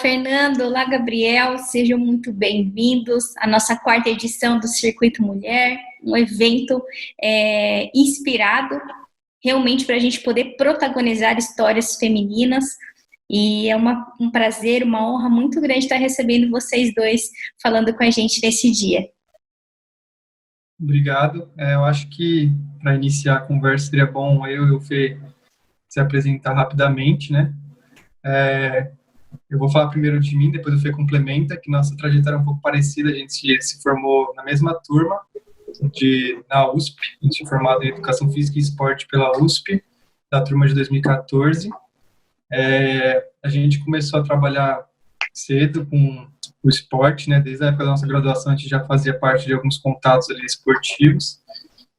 Fernando, olá, Gabriel, sejam muito bem-vindos à nossa quarta edição do Circuito Mulher, um evento inspirado realmente para a gente poder protagonizar histórias femininas, e é um prazer, uma honra muito grande estar recebendo vocês dois falando com a gente nesse dia. Obrigado. Eu acho que para iniciar a conversa seria bom eu e o Fê se apresentar rapidamente, né? Eu vou falar primeiro de mim, depois o Fê complementa, que nossa trajetória é um pouco parecida. A gente se formou na mesma turma na USP, a gente é formado em Educação Física e Esporte pela USP, da turma de 2014. A gente começou a trabalhar cedo com o esporte, né? Desde a época da nossa graduação, a gente já fazia parte de alguns contatos ali esportivos.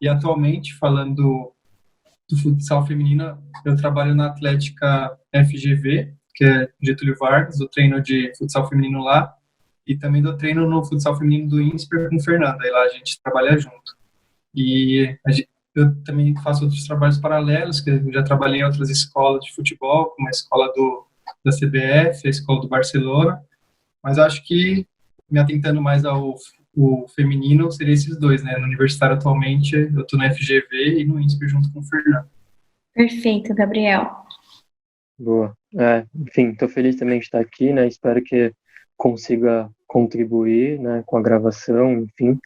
E atualmente, falando do futsal feminino, eu trabalho na Atlética FGV, que é Getúlio Vargas, eu treino de futsal feminino lá, e também dou treino no futsal feminino do INSPER com o Fernando, aí lá a gente trabalha junto. Eu também faço outros trabalhos paralelos, que eu já trabalhei em outras escolas de futebol, como a escola da CBF, a escola do Barcelona, mas acho que me atentando mais o feminino seria esses dois, né? No universitário atualmente eu estou na FGV e no INSPER junto com o Fernando. Perfeito, Gabriel. Boa. Enfim, estou feliz também de estar aqui, né? Espero que consiga contribuir, né, com a gravação, enfim.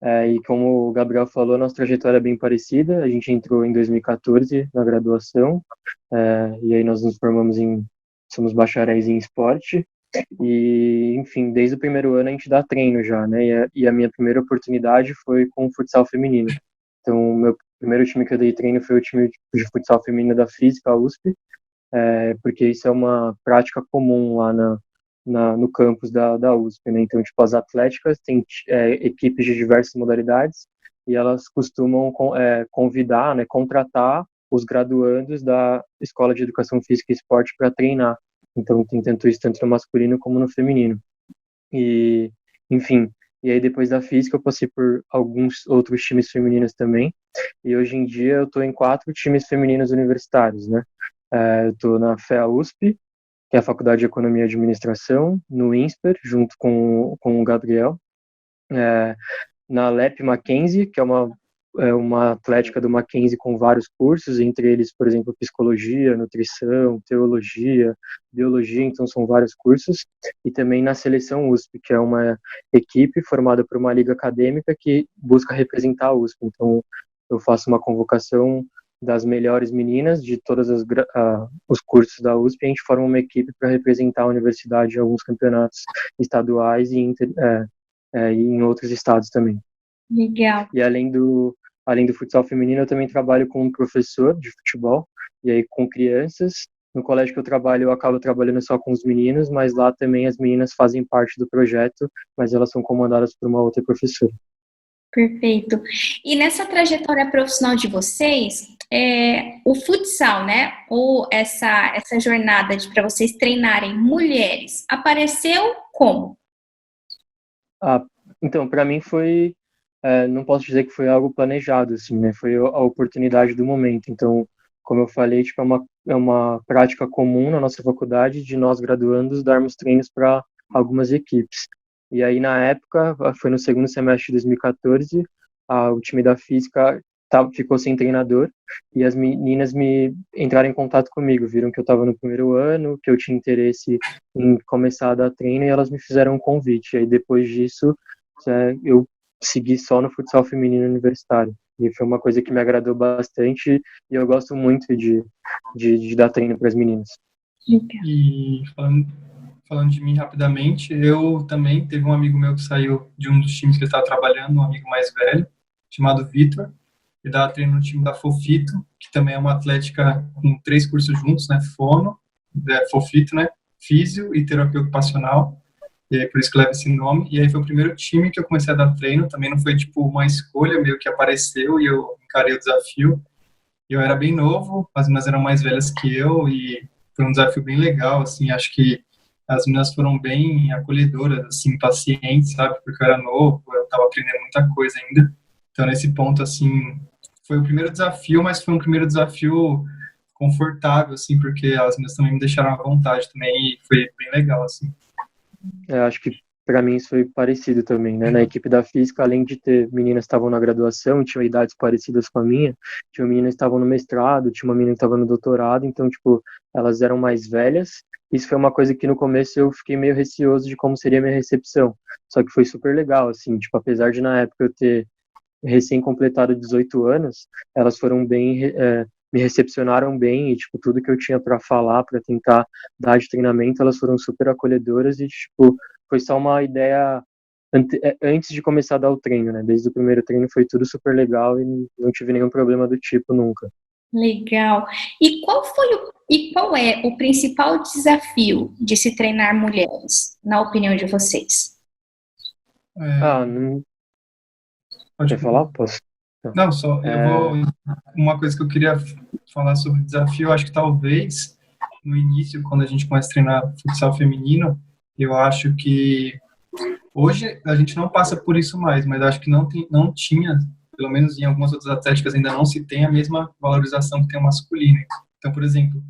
E como o Gabriel falou, nossa trajetória é bem parecida. A gente entrou em 2014 na graduação, e aí nós nos formamos somos bacharéis em esporte. E, enfim, desde o primeiro ano a gente dá treino já, né? E a minha primeira oportunidade foi com o futsal feminino. Então, o meu primeiro time que eu dei treino foi o time de futsal feminino da Física, a USP, porque isso é uma prática comum lá no campus da USP, né? Então, tipo, as atléticas têm equipes de diversas modalidades e elas costumam convidar, né, contratar os graduandos da Escola de Educação Física e Esporte para treinar. Então, tem tanto isso tanto no masculino como no feminino. E, enfim, e aí depois da Física eu passei por alguns outros times femininos também. E hoje em dia eu estou em 4 times femininos universitários, né? Eu estou na FEA USP, que é a Faculdade de Economia e Administração, no INSPER, junto com o Gabriel, na LEP Mackenzie, que é uma atlética do Mackenzie com vários cursos, entre eles, por exemplo, psicologia, nutrição, teologia, biologia, então são vários cursos, e também na Seleção USP, que é uma equipe formada por uma liga acadêmica que busca representar a USP. Então, eu faço uma convocação das melhores meninas de todos os cursos da USP, e a gente forma uma equipe para representar a universidade em alguns campeonatos estaduais e em outros estados também. Legal. E além do futsal feminino, eu também trabalho como professor de futebol, e aí com crianças. No colégio que eu trabalho, eu acabo trabalhando só com os meninos, mas lá também as meninas fazem parte do projeto, mas elas são comandadas por uma outra professora. Perfeito. E nessa trajetória profissional de vocês, o futsal, né, ou essa jornada para vocês treinarem mulheres, apareceu como? Então, para mim foi, não posso dizer que foi algo planejado, assim, né, foi a oportunidade do momento. Então, como eu falei, tipo, é uma prática comum na nossa faculdade de nós graduandos darmos treinos para algumas equipes. E aí, na época, foi no segundo semestre de 2014, o time da Física ficou sem treinador e as meninas entraram em contato comigo, viram que eu estava no primeiro ano, que eu tinha interesse em começar a dar treino e elas me fizeram um convite. E aí, depois disso, eu segui só no futsal feminino universitário. E foi uma coisa que me agradou bastante e eu gosto muito de dar treino para as meninas. E falando de mim rapidamente, eu também teve um amigo meu que saiu de um dos times que eu estava trabalhando, um amigo mais velho, chamado Vitor. Ele dava treino no time da Fofito, que também é uma atlética com 3 cursos juntos, né? Fofito, né? Físio e terapia ocupacional. E aí por isso que leva esse nome. E aí foi o primeiro time que eu comecei a dar treino. Também não foi tipo uma escolha, meio que apareceu e eu encarei o desafio. Eu era bem novo, as meninas eram mais velhas que eu e foi um desafio bem legal, assim, acho que as meninas foram bem acolhedoras, assim, pacientes, sabe, porque eu era novo, eu estava aprendendo muita coisa ainda. Então, nesse ponto, assim, foi o primeiro desafio, mas foi um primeiro desafio confortável, assim, porque as meninas também me deixaram à vontade também e foi bem legal, assim. Eu acho que para mim isso foi parecido também, né? Na equipe da física, além de ter meninas que estavam na graduação, tinham idades parecidas com a minha, tinha meninas que estavam no mestrado, tinha uma menina que estava no doutorado, então, tipo, elas eram mais velhas. Isso foi uma coisa que no começo eu fiquei meio receoso de como seria a minha recepção. Só que foi super legal, assim, tipo, apesar de na época eu ter recém-completado 18 anos, elas foram bem, me recepcionaram bem e, tipo, tudo que eu tinha para falar, para tentar dar de treinamento, elas foram super acolhedoras e, tipo, foi só uma ideia antes de começar a dar o treino, né? Desde o primeiro treino foi tudo super legal e não tive nenhum problema do tipo nunca. Legal. E qual é o principal desafio de se treinar mulheres, na opinião de vocês? Não Pode quer falar? Posso? Tá. Não, só eu vou. Uma coisa que eu queria falar sobre desafio, eu acho que talvez no início, quando a gente começa a treinar futsal feminino, eu acho que hoje a gente não passa por isso mais, mas eu acho que não tinha, pelo menos em algumas outras atléticas ainda não se tem a mesma valorização que tem o masculino. Então, por exemplo,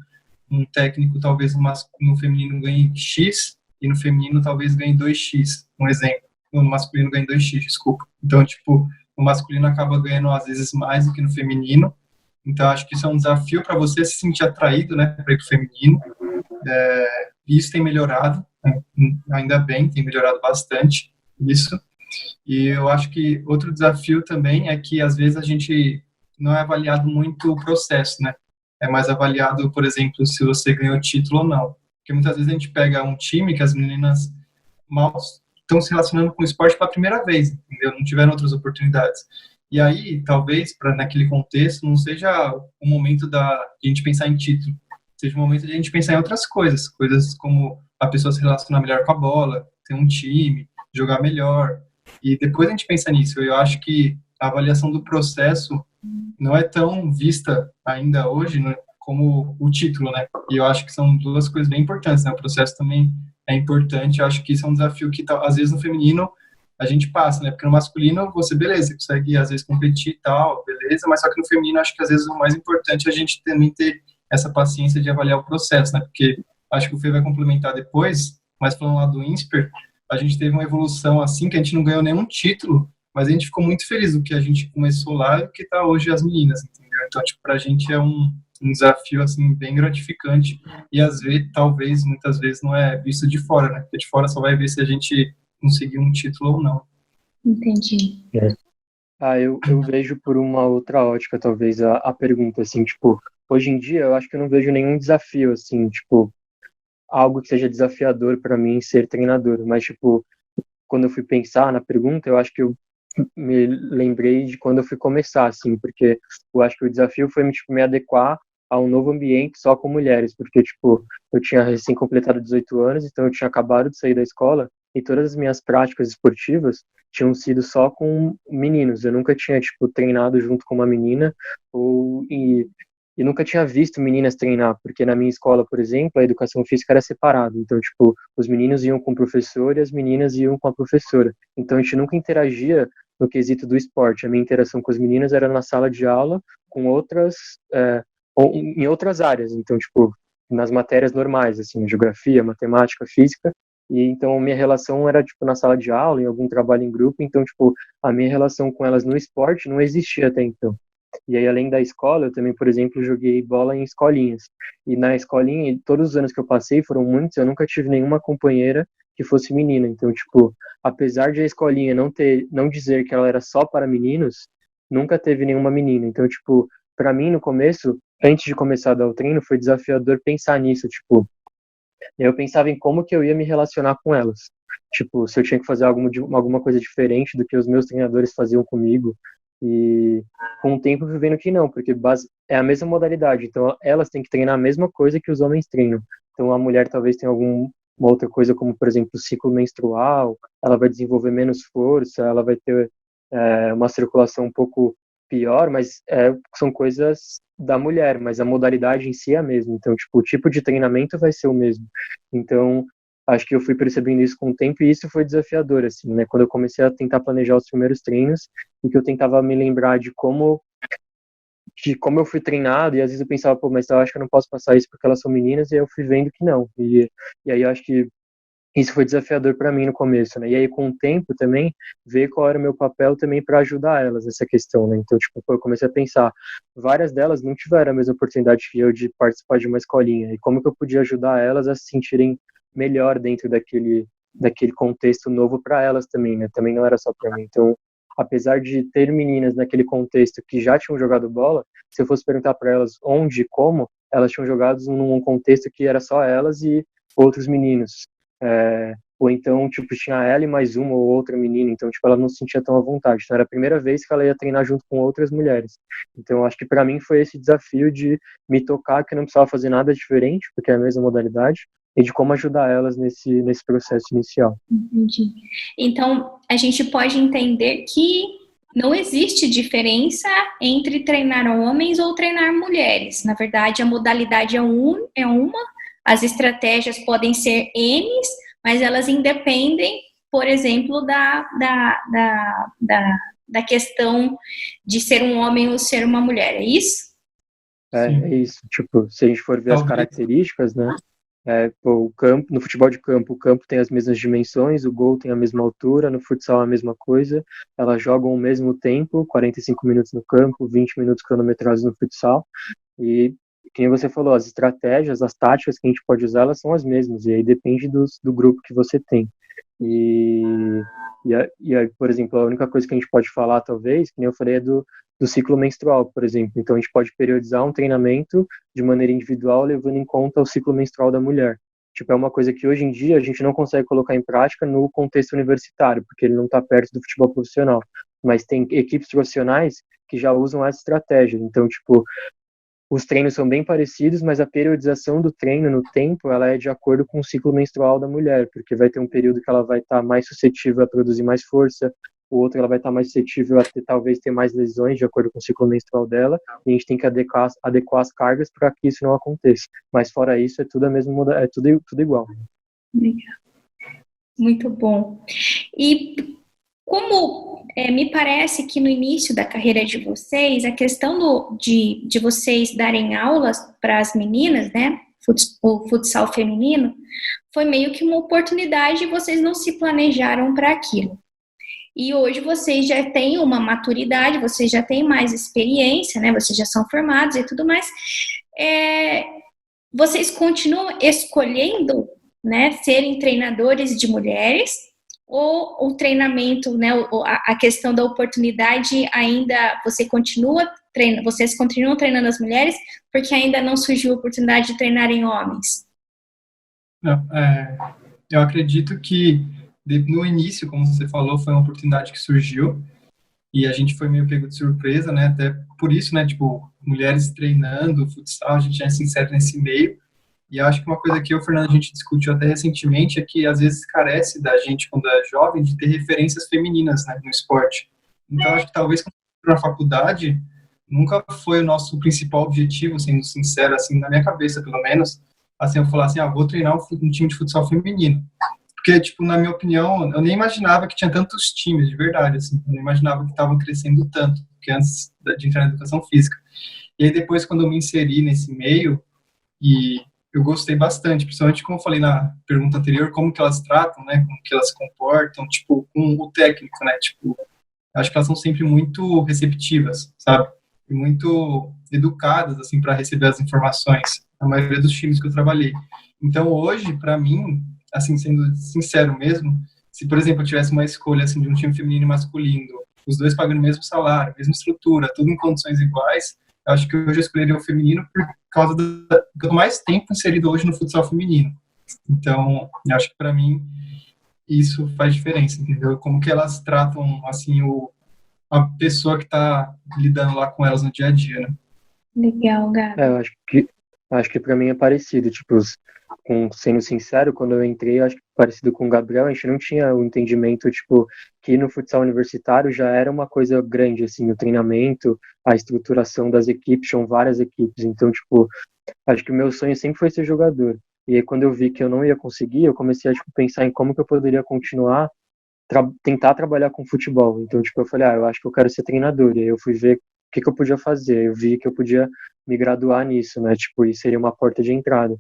um técnico talvez no feminino ganhe X e no feminino talvez ganhe 2x, um exemplo. No masculino ganhe 2x, desculpa. Então, tipo, o masculino acaba ganhando às vezes mais do que no feminino. Então, acho que isso é um desafio para você se sentir atraído, né, para ir pro feminino. Isso tem melhorado, né? Ainda bem, tem melhorado bastante isso. E eu acho que outro desafio também é que às vezes a gente não é avaliado muito o processo, né? É mais avaliado, por exemplo, se você ganhou título ou não. Porque muitas vezes a gente pega um time que as meninas mal estão se relacionando com o esporte pela primeira vez, entendeu? Não tiveram outras oportunidades. E aí, talvez, para naquele contexto, não seja o momento de a gente pensar em título, seja o momento de a gente pensar em outras coisas, coisas como a pessoa se relacionar melhor com a bola, ter um time, jogar melhor, e depois a gente pensa nisso. Eu acho que a avaliação do processo não é tão vista ainda hoje, né, como o título, né? E eu acho que são duas coisas bem importantes, né? O processo também é importante. Eu acho que isso é um desafio que, às vezes, no feminino a gente passa, né? Porque no masculino, você, beleza, você consegue, às vezes, competir e tal, beleza, mas só que no feminino, acho que, às vezes, o mais importante é a gente também ter essa paciência de avaliar o processo, né? Porque acho que o Fê vai complementar depois, mas falando lá do INSPER, a gente teve uma evolução assim, que a gente não ganhou nenhum título, mas a gente ficou muito feliz do que a gente começou lá e o que está hoje as meninas, entendeu? Então, tipo, pra gente é um desafio, assim, bem gratificante e, às vezes, talvez, muitas vezes, não é visto de fora, né? Porque de fora só vai ver se a gente conseguir um título ou não. Entendi. Eu vejo por uma outra ótica, talvez, a pergunta, assim, tipo, hoje em dia eu acho que eu não vejo nenhum desafio, assim, tipo, algo que seja desafiador para mim ser treinador, mas, tipo, quando eu fui pensar na pergunta, eu acho que eu me lembrei de quando eu fui começar, assim, porque eu acho que o desafio foi tipo, me adequar a um novo ambiente só com mulheres, porque, tipo, eu tinha recém completado 18 anos, então eu tinha acabado de sair da escola e todas as minhas práticas esportivas tinham sido só com meninos. Eu nunca tinha, tipo, treinado junto com uma menina e nunca tinha visto meninas treinar, porque na minha escola, por exemplo, a educação física era separada. Então, tipo, os meninos iam com o professor e as meninas iam com a professora. Então, a gente nunca interagia no quesito do esporte. A minha interação com as meninas era na sala de aula, com outras, em outras áreas. Então, tipo, nas matérias normais, assim, geografia, matemática, física. E então, minha relação era, tipo, na sala de aula, em algum trabalho em grupo. Então, tipo, a minha relação com elas no esporte não existia até então. E aí, além da escola, eu também, por exemplo, joguei bola em escolinhas. E na escolinha, todos os anos que eu passei, foram muitos, eu nunca tive nenhuma companheira que fosse menina. Então, tipo, apesar de a escolinha não dizer que ela era só para meninos, nunca teve nenhuma menina. Então, tipo, para mim, no começo, antes de começar a dar o treino, foi desafiador pensar nisso, tipo, eu pensava em como que eu ia me relacionar com elas. Tipo, se eu tinha que fazer alguma coisa diferente do que os meus treinadores faziam comigo. E com o tempo eu fui vendo que não, porque é a mesma modalidade. Então elas têm que treinar a mesma coisa que os homens treinam. Então a mulher talvez tenha alguma outra coisa, como por exemplo o ciclo menstrual, ela vai desenvolver menos força, ela vai ter uma circulação um pouco pior, mas são coisas da mulher, mas a modalidade em si é a mesma. Então, tipo, o tipo de treinamento vai ser o mesmo. Então, acho que eu fui percebendo isso com o tempo e isso foi desafiador, assim, né? Quando eu comecei a tentar planejar os primeiros treinos e que eu tentava me lembrar de como eu fui treinado, e às vezes eu pensava, pô, mas eu acho que eu não posso passar isso porque elas são meninas, e aí eu fui vendo que não. E aí eu acho que isso foi desafiador para mim no começo, né? E aí, com o tempo também, ver qual era o meu papel também para ajudar elas nessa questão, né? Então, tipo, eu comecei a pensar, várias delas não tiveram a mesma oportunidade que eu de participar de uma escolinha, e como que eu podia ajudar elas a se sentirem melhor dentro daquele contexto novo para elas também, né? Também não era só para mim. Então, apesar de ter meninas naquele contexto que já tinham jogado bola, se eu fosse perguntar para elas onde e como, elas tinham jogado num contexto que era só elas e outros meninos. Ou então, tipo, tinha ela e mais uma ou outra menina, então, tipo, ela não se sentia tão à vontade. Então, era a primeira vez que ela ia treinar junto com outras mulheres. Então, acho que para mim foi esse desafio de me tocar que eu não precisava fazer nada diferente, porque é a mesma modalidade, e de como ajudar elas nesse processo inicial. Entendi. Então, a gente pode entender que não existe diferença entre treinar homens ou treinar mulheres. Na verdade, a modalidade é uma, as estratégias podem ser N, mas elas independem, por exemplo, da questão de ser um homem ou ser uma mulher, é isso? É isso. Tipo, se a gente for ver as características, né? O campo, no futebol de campo, o campo tem as mesmas dimensões, o gol tem a mesma altura, no futsal a mesma coisa, elas jogam ao mesmo tempo, 45 minutos no campo, 20 minutos cronometrados no futsal, e, como você falou, as estratégias, as táticas que a gente pode usar, elas são as mesmas, e aí depende do grupo que você tem. E, por exemplo, a única coisa que a gente pode falar, talvez, que nem eu falei, é do ciclo menstrual, por exemplo. Então, a gente pode periodizar um treinamento de maneira individual, levando em conta o ciclo menstrual da mulher. Tipo, é uma coisa que hoje em dia a gente não consegue colocar em prática no contexto universitário, porque ele não está perto do futebol profissional. Mas tem equipes profissionais que já usam essa estratégia. Então, tipo, os treinos são bem parecidos, mas a periodização do treino no tempo, ela é de acordo com o ciclo menstrual da mulher, porque vai ter um período que ela vai estar mais suscetível a produzir mais força, o outro ela vai estar mais suscetível a talvez ter mais lesões de acordo com o ciclo menstrual dela, e a gente tem que adequar as cargas para que isso não aconteça. Mas fora isso, é tudo a mesma, é tudo igual. Muito bom. E como me parece que no início da carreira de vocês, a questão de vocês darem aulas para as meninas, né, o futsal feminino, foi meio que uma oportunidade e vocês não se planejaram para aquilo. E hoje vocês já têm uma maturidade, vocês já têm mais experiência, né, vocês já são formados e tudo mais. Vocês continuam escolhendo, né, serem treinadores de mulheres, ou o treinamento, né, a questão da oportunidade ainda, vocês continuam treinando as mulheres porque ainda não surgiu a oportunidade de treinarem homens? Não, eu acredito que no início, como você falou, foi uma oportunidade que surgiu e a gente foi meio pego de surpresa, né? Até por isso, né? Tipo, mulheres treinando futsal, a gente já se insere nesse meio. E eu acho que uma coisa que eu e o Fernando a gente discutiu até recentemente é que às vezes carece da gente, quando é jovem, de ter referências femininas, né, no esporte. Então, acho que talvez na faculdade nunca foi o nosso principal objetivo, sendo sincero, assim, na minha cabeça, pelo menos, assim, eu falar assim, vou treinar um time de futsal feminino. Porque, tipo, na minha opinião, eu nem imaginava que tinha tantos times, de verdade, assim, eu não imaginava que estavam crescendo tanto, porque antes de entrar na educação física. E aí, depois, quando eu me inseri nesse meio, e eu gostei bastante, principalmente como eu falei na pergunta anterior, como que elas tratam, né, como que elas se comportam, tipo, com o técnico, né, tipo, acho que elas são sempre muito receptivas, sabe, e muito educadas, assim, para receber as informações, a maioria dos times que eu trabalhei. Então, hoje, para mim, assim, sendo sincero mesmo, se, por exemplo, eu tivesse uma escolha, assim, de um time feminino e masculino, os dois pagando o mesmo salário, mesma estrutura, tudo em condições iguais, eu acho que hoje eu escolheria o feminino por causa que eu tô mais tempo inserido hoje no futsal feminino. Então, eu acho que para mim isso faz diferença, entendeu? Como que elas tratam, assim, a pessoa que tá lidando lá com elas no dia a dia, né? Legal, Gabi. Eu acho que para mim é parecido, tipo, sendo sincero, quando eu entrei, eu acho que parecido com o Gabriel, a gente não tinha o entendimento, tipo, que no futsal universitário já era uma coisa grande, assim, o treinamento, a estruturação das equipes, tinham várias equipes, então, tipo, acho que o meu sonho sempre foi ser jogador, e aí quando eu vi que eu não ia conseguir, eu comecei a, tipo, pensar em como que eu poderia continuar, tentar trabalhar com futebol, então, tipo, eu falei, eu acho que eu quero ser treinador, e aí eu fui ver o que eu podia fazer, eu vi que eu podia me graduar nisso, né, tipo, e seria uma porta de entrada.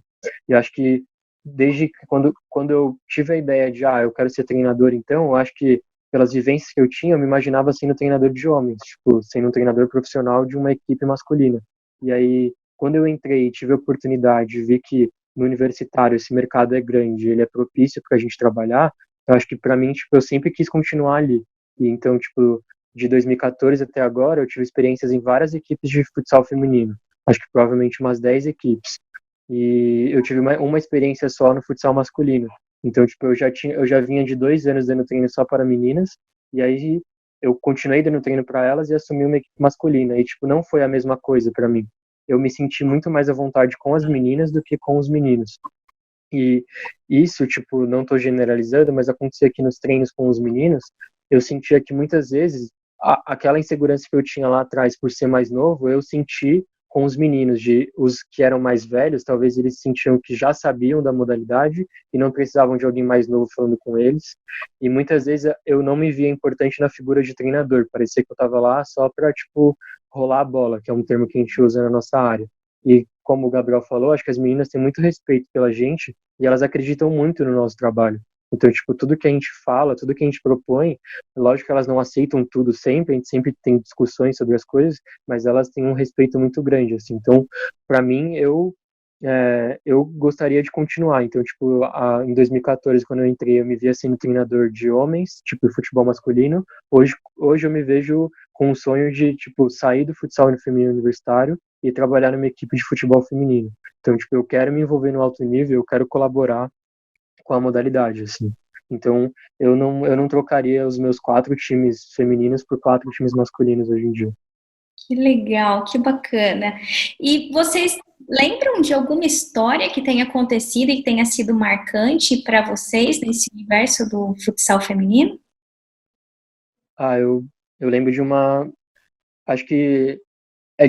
E acho que desde que quando eu tive a ideia de, eu quero ser treinador, então, eu acho que pelas vivências que eu tinha, eu me imaginava sendo treinador de homens, tipo, sendo um treinador profissional de uma equipe masculina. E aí, quando eu entrei e tive a oportunidade de ver que no universitário esse mercado é grande, ele é propício para a gente trabalhar, eu acho que para mim, tipo, eu sempre quis continuar ali. E então, tipo, de 2014 até agora, eu tive experiências em várias equipes de futsal feminino. Acho que provavelmente umas 10 equipes. E eu tive uma experiência só no futsal masculino. Então, tipo, eu já vinha de 2 anos dando treino só para meninas, e aí eu continuei dando treino para elas e assumi uma equipe masculina. E, tipo, não foi a mesma coisa para mim. Eu me senti muito mais à vontade com as meninas do que com os meninos. E isso, tipo, não estou generalizando, mas acontecia aqui nos treinos com os meninos, eu sentia que muitas vezes aquela insegurança que eu tinha lá atrás por ser mais novo, eu senti com os meninos, de os que eram mais velhos, talvez eles sentiam que já sabiam da modalidade e não precisavam de alguém mais novo falando com eles. E muitas vezes eu não me via importante na figura de treinador, parecia que eu estava lá só para, tipo, rolar a bola, que é um termo que a gente usa na nossa área. E como o Gabriel falou, acho que as meninas têm muito respeito pela gente e elas acreditam muito no nosso trabalho. Então, tipo, tudo que a gente fala, tudo que a gente propõe, lógico que elas não aceitam tudo sempre, a gente sempre tem discussões sobre as coisas, mas elas têm um respeito muito grande, assim. Então, para mim, eu gostaria de continuar. Então, tipo, em 2014, quando eu entrei, eu me via sendo treinador de homens, tipo, futebol masculino. Hoje eu me vejo com o sonho de, tipo, sair do futsal feminino universitário e trabalhar numa equipe de futebol feminino. Então, tipo, eu quero me envolver no alto nível, eu quero colaborar com a modalidade, assim. Então, eu não trocaria os meus 4 times femininos por 4 times masculinos hoje em dia. Que legal, que bacana. E vocês lembram de alguma história que tenha acontecido e que tenha sido marcante para vocês nesse universo do futsal feminino? Eu lembro de uma. Acho que é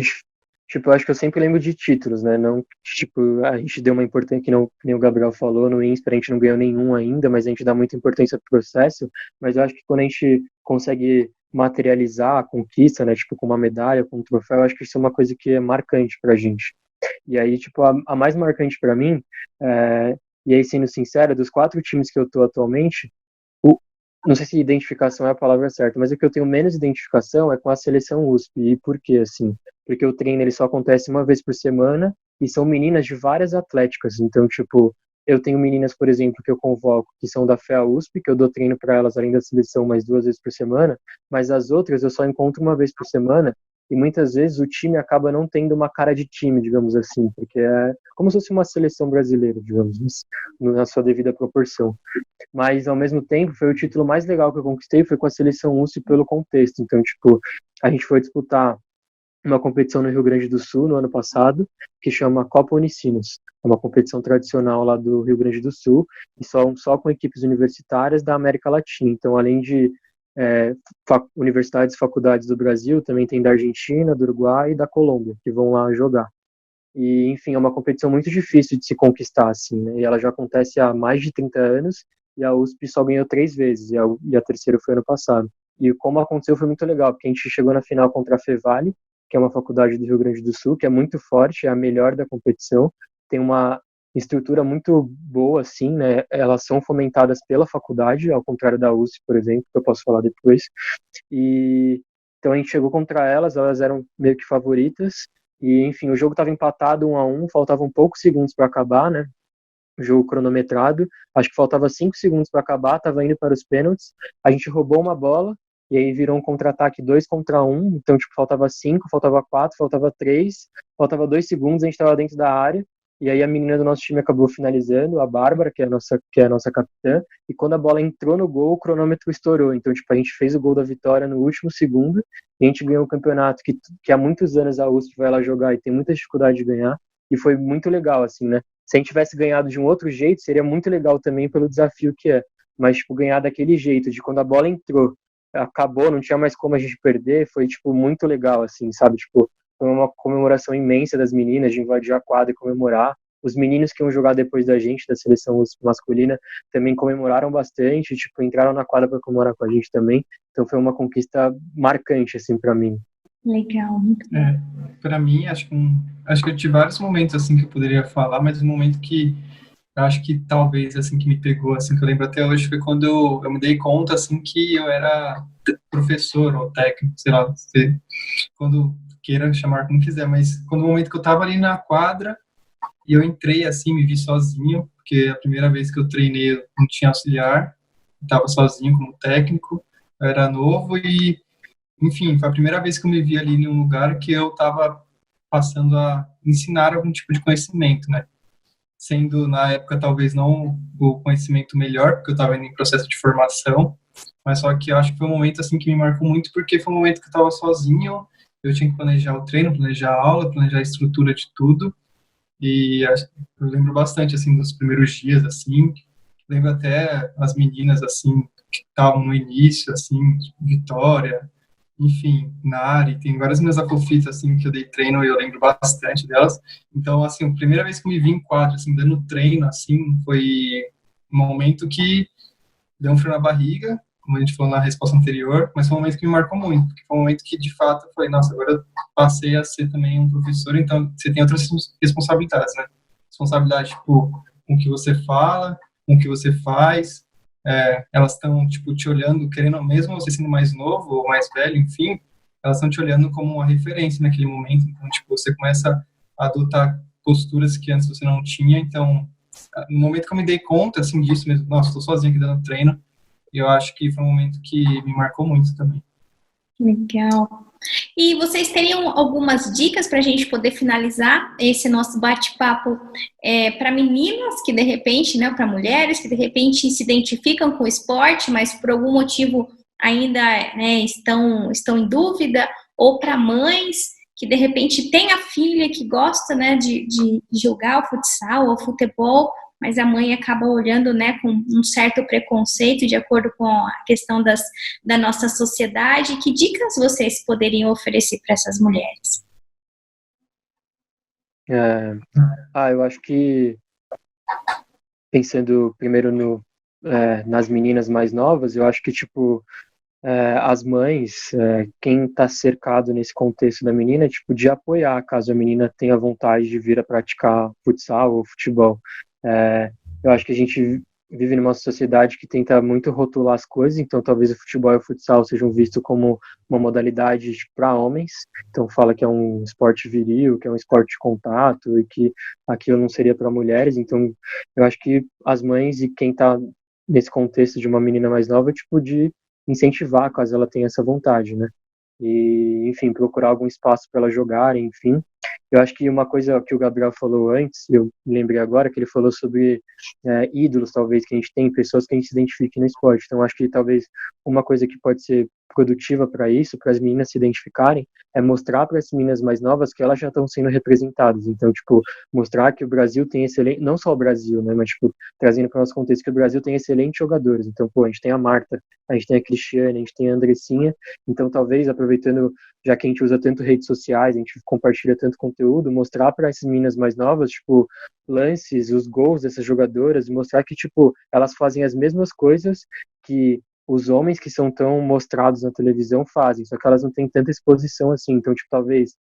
tipo, eu acho que eu sempre lembro de títulos, né? Não, tipo, a gente deu uma importância, que nem o Gabriel falou, no INSPER a gente não ganhou nenhum ainda, mas a gente dá muita importância pro processo, mas eu acho que quando a gente consegue materializar a conquista, né, tipo, com uma medalha, com um troféu, eu acho que isso é uma coisa que é marcante pra gente. E aí, tipo, a mais marcante pra mim, e aí, sendo sincero, dos 4 times que eu tô atualmente, não sei se identificação é a palavra certa, mas o que eu tenho menos identificação é com a seleção USP. E por quê, assim? Porque o treino ele só acontece uma vez por semana e são meninas de várias atléticas. Então, tipo, eu tenho meninas, por exemplo, que eu convoco, que são da FEA USP, que eu dou treino para elas além da seleção mais 2 vezes por semana, mas as outras eu só encontro uma vez por semana e muitas vezes o time acaba não tendo uma cara de time, digamos assim, porque é como se fosse uma seleção brasileira, digamos, na sua devida proporção. Mas ao mesmo tempo foi o título mais legal que eu conquistei, foi com a seleção USP pelo contexto. Então, tipo, a gente foi disputar uma competição no Rio Grande do Sul no ano passado, que chama Copa Unicinos. É uma competição tradicional lá do Rio Grande do Sul, e só com equipes universitárias da América Latina. Então, além de universidades e faculdades do Brasil, também tem da Argentina, do Uruguai e da Colômbia, que vão lá jogar. E, enfim, é uma competição muito difícil de se conquistar, assim, né? E ela já acontece há mais de 30 anos, e a USP só ganhou 3 vezes, e a terceira foi ano passado. E como aconteceu foi muito legal, porque a gente chegou na final contra a Fevale, que é uma faculdade do Rio Grande do Sul, que é muito forte, é a melhor da competição, tem uma estrutura muito boa, assim, né? Elas são fomentadas pela faculdade, ao contrário da USP, por exemplo, que eu posso falar depois. E então a gente chegou contra elas eram meio que favoritas, e, enfim, o jogo estava empatado 1-1, faltavam poucos segundos para acabar, né? O jogo cronometrado. Acho que faltava 5 segundos para acabar, estava indo para os pênaltis. A gente roubou uma bola, e aí virou um contra-ataque 2 contra 1. Então, tipo, faltava 5, faltava 4, faltava 3, faltava 2 segundos, a gente estava dentro da área. E aí a menina do nosso time acabou finalizando, a Bárbara, que é a nossa capitã. E quando a bola entrou no gol, o cronômetro estourou. Então, tipo, a gente fez o gol da vitória no último segundo. E a gente ganhou um campeonato que há muitos anos a USP vai lá jogar e tem muita dificuldade de ganhar. E foi muito legal, assim, né? Se a gente tivesse ganhado de um outro jeito, seria muito legal também pelo desafio que é. Mas, tipo, ganhar daquele jeito, de quando a bola entrou, acabou, não tinha mais como a gente perder, foi, tipo, muito legal, assim, sabe? Tipo, foi uma comemoração imensa das meninas, de invadir a quadra e comemorar. Os meninos que iam jogar depois da gente, da seleção masculina, também comemoraram bastante, tipo, entraram na quadra para comemorar com a gente também. Então foi uma conquista marcante, assim, para mim. Legal, muito bom. Para mim, acho que eu tive vários momentos assim que eu poderia falar, mas um momento que Eu acho que talvez, assim, que me pegou, assim, que eu lembro até hoje, foi quando eu me dei conta, assim, que eu era professor ou técnico, sei lá, quando queira chamar como quiser, mas quando o momento que eu estava ali na quadra e eu entrei, assim, me vi sozinho, porque a primeira vez que eu treinei eu não tinha auxiliar, estava sozinho como técnico, eu era novo e, enfim, foi a primeira vez que eu me vi ali em um lugar que eu estava passando a ensinar algum tipo de conhecimento, né? Sendo na época talvez não o conhecimento melhor, porque eu estava em processo de formação, mas só que eu acho que foi um momento assim que me marcou muito, porque foi um momento que eu estava sozinho, eu tinha que planejar o treino, planejar a aula, planejar a estrutura de tudo, e eu lembro bastante assim dos primeiros dias assim, lembro até as meninas assim que estavam no início, assim, Vitória, enfim, Nari, tem várias minhas afrofitas, assim, que eu dei treino e eu lembro bastante delas. Então, assim, a primeira vez que eu me vi em quadro, assim, dando treino, assim, foi um momento que deu um frio na barriga, como a gente falou na resposta anterior, mas foi um momento que me marcou muito, porque foi um momento que, de fato, eu falei, nossa, agora eu passei a ser também um professor, então você tem outras responsabilidades, né? Responsabilidade, tipo, com o que você fala, com o que você faz, elas estão, tipo, te olhando, querendo, mesmo você sendo mais novo ou mais velho, enfim, elas estão te olhando como uma referência naquele momento, então, tipo, você começa a adotar posturas que antes você não tinha, então, no momento que eu me dei conta, assim, disso mesmo, nossa, estou sozinho aqui dando treino, e eu acho que foi um momento que me marcou muito também. Legal. E vocês teriam algumas dicas para a gente poder finalizar esse nosso bate-papo para meninas que de repente, né, para mulheres que de repente se identificam com o esporte, mas por algum motivo ainda, né, estão em dúvida, ou para mães que de repente têm a filha que gosta, né, de jogar o futsal ou futebol, mas a mãe acaba olhando, né, com um certo preconceito de acordo com a questão da nossa sociedade. Que dicas vocês poderiam oferecer para essas mulheres? Eu acho que, pensando primeiro nas meninas mais novas, eu acho que, tipo, as mães, quem está cercado nesse contexto da menina, tipo, de apoiar caso a menina tenha vontade de vir a praticar futsal ou futebol. Eu acho que a gente vive numa sociedade que tenta muito rotular as coisas, então talvez o futebol e o futsal sejam vistos como uma modalidade para homens, então fala que é um esporte viril, que é um esporte de contato e que aquilo não seria para mulheres, então eu acho que as mães e quem está nesse contexto de uma menina mais nova, tipo, de incentivar caso ela tenha essa vontade, né? E, enfim, procurar algum espaço para ela jogar, enfim. Eu acho que uma coisa que o Gabriel falou antes, eu lembrei agora, que ele falou sobre ídolos, talvez, que a gente tem, pessoas que a gente se identifique no esporte. Então, acho que talvez uma coisa que pode ser produtiva para isso, para as meninas se identificarem, é mostrar para as meninas mais novas que elas já estão sendo representadas. Então, tipo, mostrar que o Brasil tem excelente, não só o Brasil, né, mas, tipo, trazendo para o nosso contexto que o Brasil tem excelentes jogadores. Então, pô, a gente tem a Marta, a gente tem a Cristiane, a gente tem a Andressinha. Então, talvez, aproveitando, já que a gente usa tanto redes sociais, a gente compartilha tanto conteúdo, mostrar para essas meninas mais novas, tipo, lances, os gols dessas jogadoras, e mostrar que, tipo, elas fazem as mesmas coisas que os homens que são tão mostrados na televisão fazem, só que elas não têm tanta exposição assim. Então, tipo, talvez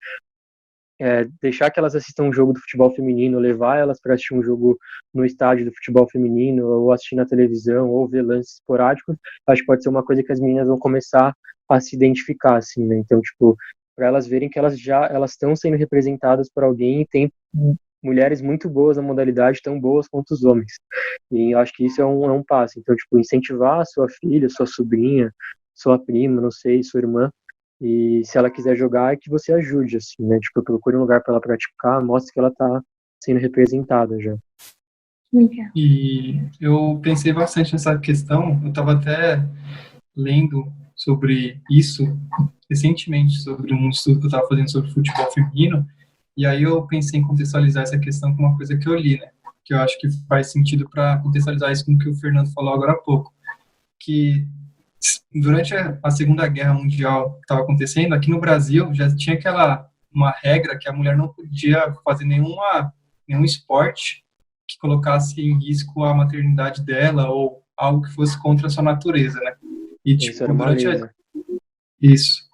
deixar que elas assistam um jogo do futebol feminino, levar elas para assistir um jogo no estádio do futebol feminino, ou assistir na televisão, ou ver lances esporádicos, acho que pode ser uma coisa que as meninas vão começar a se identificar, assim, né? Então, tipo, para elas verem que elas estão sendo representadas por alguém e tem mulheres muito boas na modalidade, tão boas quanto os homens. E eu acho que isso é um passo. Então, tipo, incentivar a sua filha, sua sobrinha, sua prima, não sei, sua irmã, e se ela quiser jogar, é que você ajude, assim, né? Tipo, procure um lugar para ela praticar, mostre que ela tá sendo representada já. E eu pensei bastante nessa questão, eu estava até lendo sobre isso recentemente, sobre um estudo que eu estava fazendo sobre futebol feminino, e aí eu pensei em contextualizar essa questão com uma coisa que eu li, né? Que eu acho que faz sentido para contextualizar isso com o que o Fernando falou agora há pouco, que durante a Segunda Guerra Mundial que estava acontecendo, aqui no Brasil já tinha uma regra que a mulher não podia fazer nenhum esporte que colocasse em risco a maternidade dela ou algo que fosse contra a sua natureza, né? E Isso tipo, era uma lei, né?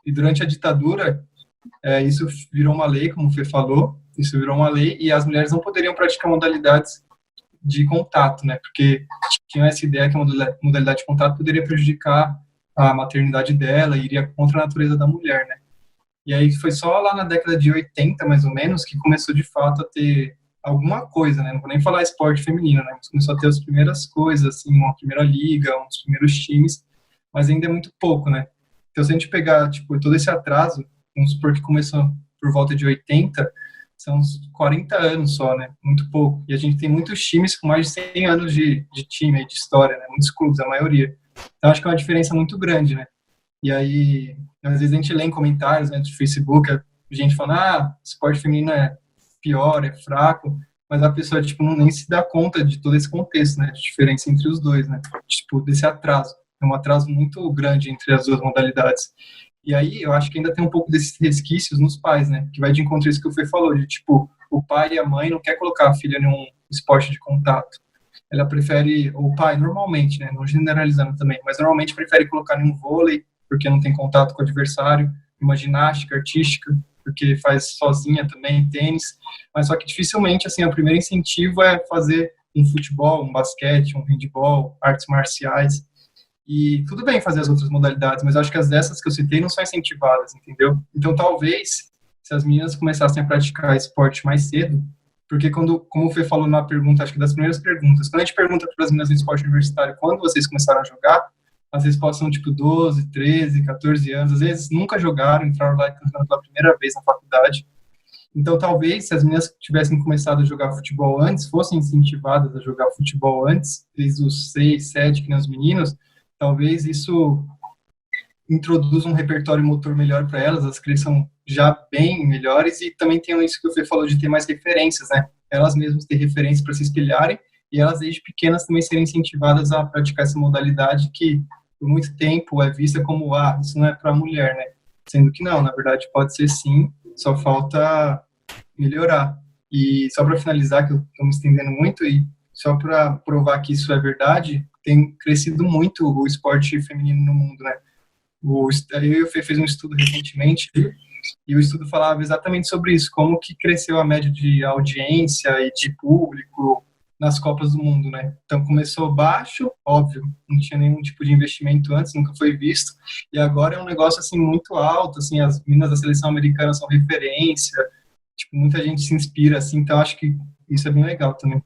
E durante a ditadura, isso virou uma lei, como o Fê falou, isso virou uma lei e as mulheres não poderiam praticar modalidades de contato, né? Porque tinha essa ideia que a modalidade de contato poderia prejudicar a maternidade dela, iria contra a natureza da mulher, né? E aí foi só lá na década de 80, mais ou menos, que começou de fato a ter alguma coisa, né? Não vou nem falar esporte feminino, né? Mas começou a ter as primeiras coisas, assim, uma primeira liga, uns primeiros times, mas ainda é muito pouco, né? Então, se a gente pegar, tipo, todo esse atraso, vamos supor que começou por volta de 80, são uns 40 anos só, né? Muito pouco. E a gente tem muitos times com mais de 100 anos de time, de história, né? Muitos clubes, a maioria. Então, acho que é uma diferença muito grande, né? E aí, às vezes a gente lê em comentários, né, do Facebook, a gente falando, esporte feminino é pior, é fraco, mas a pessoa, tipo, não nem se dá conta de todo esse contexto, né, de diferença entre os dois, né, tipo, desse atraso. É um atraso muito grande entre as duas modalidades. E aí, eu acho que ainda tem um pouco desses resquícios nos pais, né, que vai de encontro a isso que o Fê falou, de, tipo, o pai e a mãe não quer colocar a filha em um esporte de contato. Ela prefere, o pai, normalmente, né, não generalizando também, mas normalmente prefere colocar em um vôlei, porque não tem contato com o adversário, uma ginástica artística, porque faz sozinha também, tênis, mas só que dificilmente, assim, o primeiro incentivo é fazer um futebol, um basquete, um handebol, artes marciais, e tudo bem fazer as outras modalidades, mas eu acho que as dessas que eu citei não são incentivadas, entendeu? Então, talvez, se as meninas começassem a praticar esporte mais cedo, porque quando, como o Fê falou na pergunta, acho que das primeiras perguntas, quando a gente pergunta para as meninas do esporte universitário quando vocês começaram a jogar, as respostas são tipo 12, 13, 14 anos, às vezes nunca jogaram, entraram lá pela primeira vez na faculdade. Então, talvez, se as meninas tivessem começado a jogar futebol antes, fossem incentivadas a jogar futebol antes, desde os 6, 7, que nem os meninos, talvez isso introduza um repertório motor melhor para elas, elas cresçam já bem melhores e também tem isso que o Fê falou de ter mais referências, né? Elas mesmas ter referências para se espelharem e elas desde pequenas também serem incentivadas a praticar essa modalidade que por muito tempo é vista como, isso não é para mulher, né? Sendo que não, na verdade pode ser sim, só falta melhorar. E só para finalizar, que eu estou me estendendo muito, e só para provar que isso é verdade, tem crescido muito o esporte feminino no mundo, né? Eu e o Fê fez um estudo recentemente, e o estudo falava exatamente sobre isso, como que cresceu a média de audiência e de público nas Copas do Mundo, né? Então começou baixo, óbvio, não tinha nenhum tipo de investimento antes, nunca foi visto, e agora é um negócio assim muito alto, assim, as meninas da seleção americana são referência, tipo, muita gente se inspira, assim, então acho que isso é bem legal também.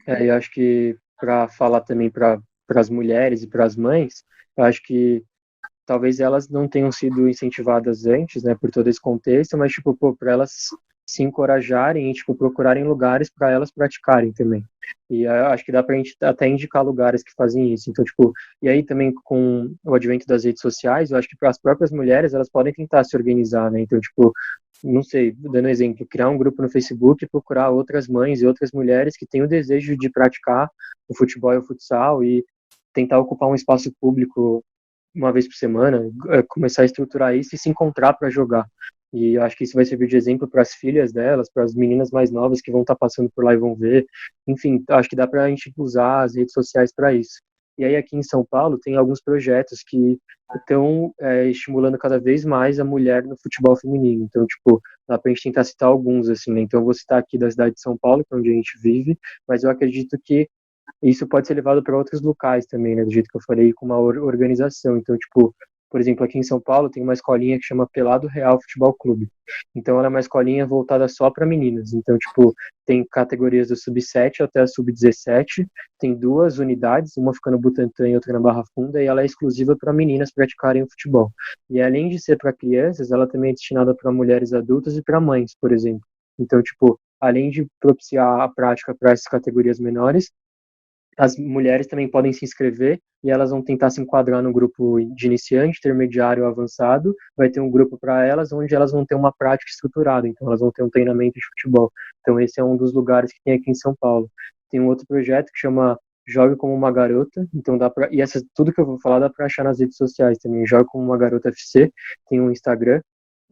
Eu acho que para falar também para as mulheres e para as mães, eu acho que talvez elas não tenham sido incentivadas antes, né, por todo esse contexto, mas, tipo, para elas se encorajarem e, tipo, procurarem lugares para elas praticarem também. E acho que dá pra gente até indicar lugares que fazem isso. Então, tipo, e aí também com o advento das redes sociais, eu acho que para as próprias mulheres, elas podem tentar se organizar, né? Então, tipo, não sei, dando um exemplo, criar um grupo no Facebook e procurar outras mães e outras mulheres que têm o desejo de praticar o futebol e o futsal e tentar ocupar um espaço público uma vez por semana, começar a estruturar isso e se encontrar para jogar. E eu acho que isso vai servir de exemplo para as filhas delas, para as meninas mais novas que vão estar passando por lá e vão ver. Enfim, acho que dá para a gente usar as redes sociais para isso. E aí aqui em São Paulo tem alguns projetos que estão estimulando cada vez mais a mulher no futebol feminino. Então, tipo, dá para a gente tentar citar alguns, assim, né? Então eu vou citar aqui da cidade de São Paulo, que é onde a gente vive, mas eu acredito que isso pode ser levado para outros locais também, né? Do jeito que eu falei, com uma organização. Então, tipo, por exemplo, aqui em São Paulo tem uma escolinha que chama Pelado Real Futebol Clube. Então, ela é uma escolinha voltada só para meninas. Então, tipo, tem categorias do sub-7 até a sub-17. Tem 2 unidades, uma fica no Butantã e outra na Barra Funda, e ela é exclusiva para meninas praticarem o futebol. E além de ser para crianças, ela também é destinada para mulheres adultas e para mães, por exemplo. Então, tipo, além de propiciar a prática para essas categorias menores, as mulheres também podem se inscrever e elas vão tentar se enquadrar no grupo de iniciante, intermediário, avançado. Vai ter um grupo para elas onde elas vão ter uma prática estruturada, então elas vão ter um treinamento de futebol. Então esse é um dos lugares que tem aqui em São Paulo. Tem um outro projeto que chama Jogue como uma Garota, então dá para tudo que eu vou falar dá para achar nas redes sociais também. Jogue como uma Garota FC, tem um Instagram.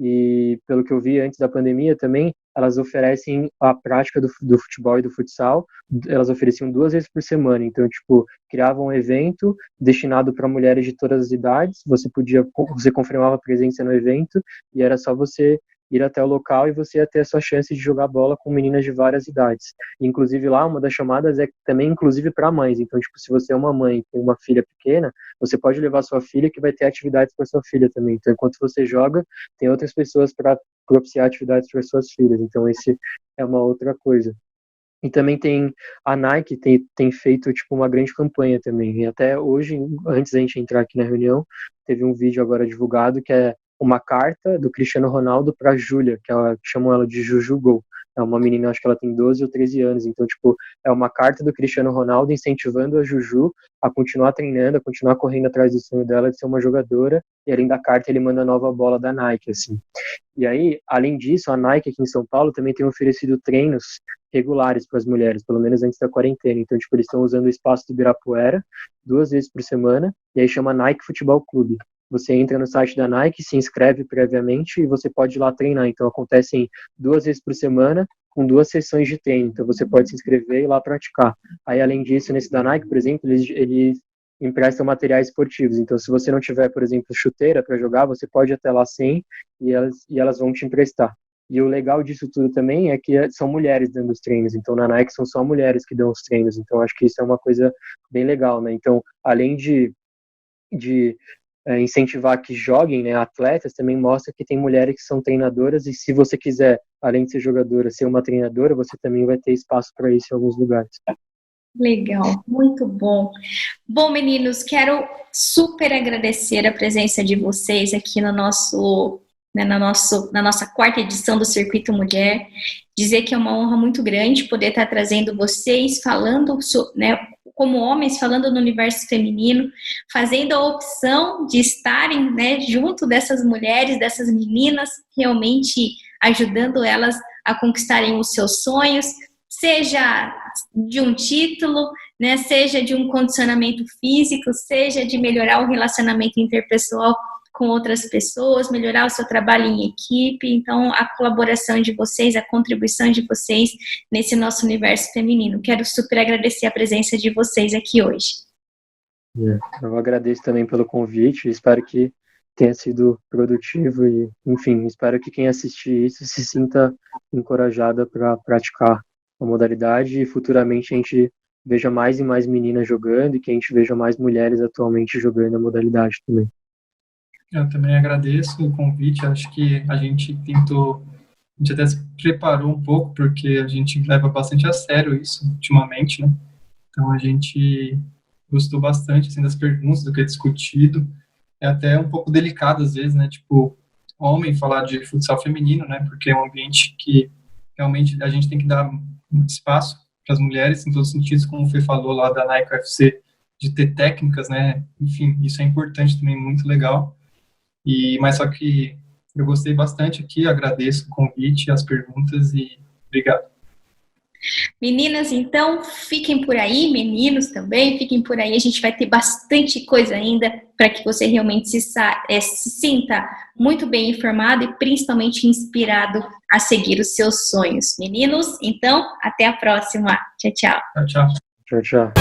E pelo que eu vi antes da pandemia também, elas oferecem a prática do futebol e do futsal, elas ofereciam 2 vezes por semana, então, tipo, criavam um evento destinado para mulheres de todas as idades, você confirmava a presença no evento, e era só você ir até o local e você ia ter a sua chance de jogar bola com meninas de várias idades. Inclusive lá, uma das chamadas é também inclusive para mães. Então, tipo, se você é uma mãe e tem uma filha pequena, você pode levar sua filha que vai ter atividades para sua filha também. Então, enquanto você joga, tem outras pessoas para propiciar atividades para suas filhas. Então, esse é uma outra coisa. E também tem a Nike tem feito tipo uma grande campanha também. E até hoje, antes da gente entrar aqui na reunião, teve um vídeo agora divulgado que é uma carta do Cristiano Ronaldo para a Júlia, que chamam ela de Juju Go. É uma menina, acho que ela tem 12 ou 13 anos. Então, tipo, é uma carta do Cristiano Ronaldo incentivando a Juju a continuar treinando, a continuar correndo atrás do sonho dela de ser uma jogadora. E além da carta, ele manda a nova bola da Nike, assim. E aí, além disso, a Nike aqui em São Paulo também tem oferecido treinos regulares para as mulheres, pelo menos antes da quarentena. Então, tipo, eles estão usando o espaço do Ibirapuera 2 vezes por semana, e aí chama Nike Futebol Clube. Você entra no site da Nike, se inscreve previamente e você pode ir lá treinar. Então, acontecem 2 vezes por semana com 2 sessões de treino. Então, você pode se inscrever e ir lá praticar. Aí, além disso, nesse da Nike, por exemplo, eles emprestam materiais esportivos. Então, se você não tiver, por exemplo, chuteira para jogar, você pode ir até lá sem e elas vão te emprestar. E o legal disso tudo também é que são mulheres dando os treinos. Então, na Nike são só mulheres que dão os treinos. Então, acho que isso é uma coisa bem legal, né? Então, além de incentivar que joguem, né, atletas, também mostra que tem mulheres que são treinadoras e se você quiser, além de ser jogadora, ser uma treinadora, você também vai ter espaço para isso em alguns lugares. Legal, muito bom. Bom, meninos, quero super agradecer a presença de vocês aqui no nosso, né, na nossa quarta edição do Circuito Mulher. Dizer que é uma honra muito grande poder estar trazendo vocês falando, né, como homens, falando no universo feminino, fazendo a opção de estarem, né, junto dessas mulheres, dessas meninas, realmente ajudando elas a conquistarem os seus sonhos, seja de um título, né, seja de um condicionamento físico, seja de melhorar o relacionamento interpessoal com outras pessoas, melhorar o seu trabalho em equipe. Então, a colaboração de vocês, a contribuição de vocês nesse nosso universo feminino. Quero super agradecer a presença de vocês aqui hoje. Eu agradeço também pelo convite, espero que tenha sido produtivo e, enfim, espero que quem assistir isso se sinta encorajada para praticar a modalidade e futuramente a gente veja mais e mais meninas jogando e que a gente veja mais mulheres atualmente jogando a modalidade também. Eu também agradeço o convite, acho que a gente até se preparou um pouco, porque a gente leva bastante a sério isso ultimamente, né? Então a gente gostou bastante, assim, das perguntas, do que é discutido. É até um pouco delicado às vezes, né? Tipo, homem falar de futsal feminino, né? Porque é um ambiente que realmente a gente tem que dar espaço para as mulheres, em todos os sentidos, como o Fê falou lá da Nike UFC, de ter técnicas, né? Enfim, isso é importante também, muito legal. Mas só que eu gostei bastante aqui, agradeço o convite, as perguntas e obrigado. Meninas, então, fiquem por aí, meninos também, fiquem por aí, a gente vai ter bastante coisa ainda para que você realmente se sinta muito bem informado e principalmente inspirado a seguir os seus sonhos. Meninos, então, até a próxima. Tchau, tchau. Tchau, tchau. Tchau, tchau.